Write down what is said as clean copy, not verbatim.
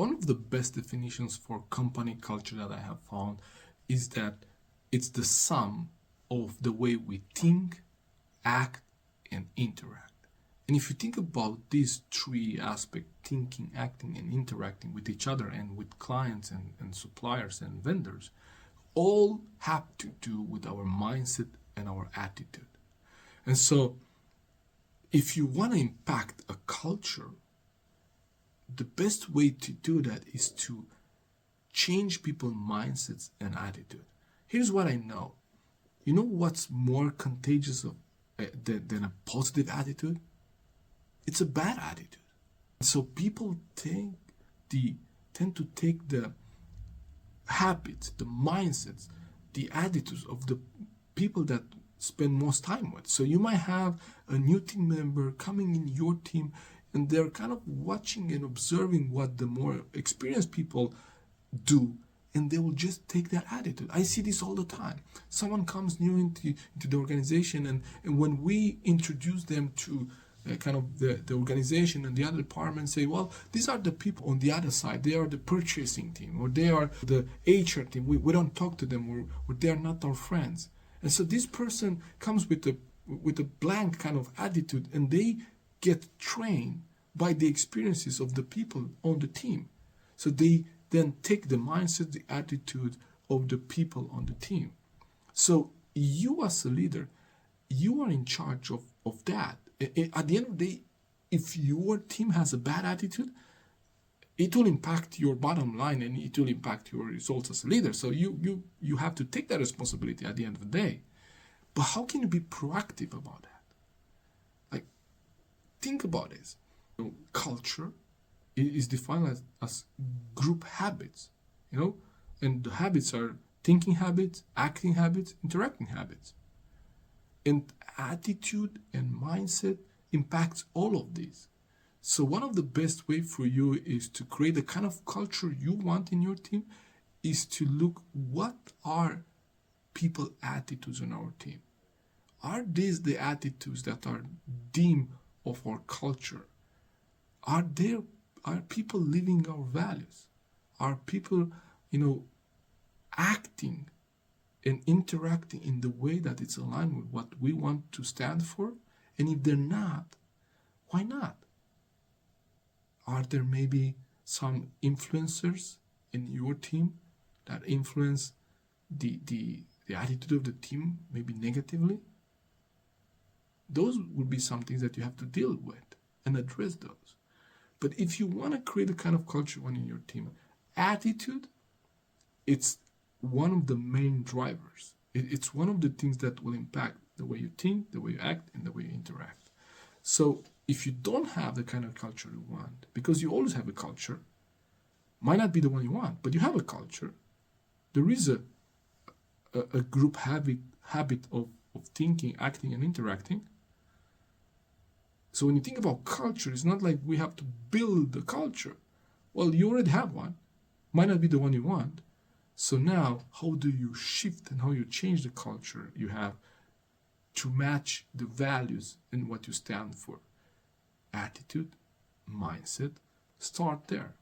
One of the best definitions for company culture that I have found is that it's the sum of the way we think, act, and interact. And if you think about these three aspects, thinking, acting, and interacting with each other and with clients and suppliers and vendors, all have to do with our mindset and our attitude. And so, if you want to impact a culture, the best way to do that is to change people's mindsets and attitude. Here's what I know. You know what's more contagious than a positive attitude? It's a bad attitude. So people tend to take the habits, the mindsets, the attitudes of the people that spend most time with. So you might have a new team member coming in your team, and they're kind of watching and observing what the more experienced people do, and they will just take that attitude. I see this all the time. Someone comes new into the organization, and when we introduce them to kind of the organization and the other departments, say, well, these are the people on the other side. They are the purchasing team, or they are the HR team. We don't talk to them, or they are not our friends. And so this person comes with a blank kind of attitude, and they get trained by the experiences of the people on the team. So they then take the mindset, the attitude of the people on the team. So you as a leader, you are in charge of that. At the end of the day, if your team has a bad attitude, it will impact your bottom line and it will impact your results as a leader. So you have to take that responsibility at the end of the day. But how can you be proactive about that? Like, think about this. Culture is defined as group habits, and the habits are thinking habits, acting habits, interacting habits. And attitude and mindset impacts all of these. So one of the best way for you is to create the kind of culture you want in your team is to look what are people attitudes on our team. Are these the attitudes that are deemed of our culture? Are people living our values? Are people, acting and interacting in the way that it's aligned with what we want to stand for? And if they're not, why not? Are there maybe some influencers in your team that influence the attitude of the team maybe negatively? Those would be some things that you have to deal with and address those. But if you want to create a kind of culture in your team, attitude, it's one of the main drivers. It's one of the things that will impact the way you think, the way you act, and the way you interact. So if you don't have the kind of culture you want, because you always have a culture, might not be the one you want, but you have a culture, there is a group habit of thinking, acting, and interacting. So when you think about culture, it's not like we have to build the culture. Well, you already have one. Might not be the one you want. So now, how do you shift and how you change the culture you have to match the values and what you stand for? Attitude, mindset, start there.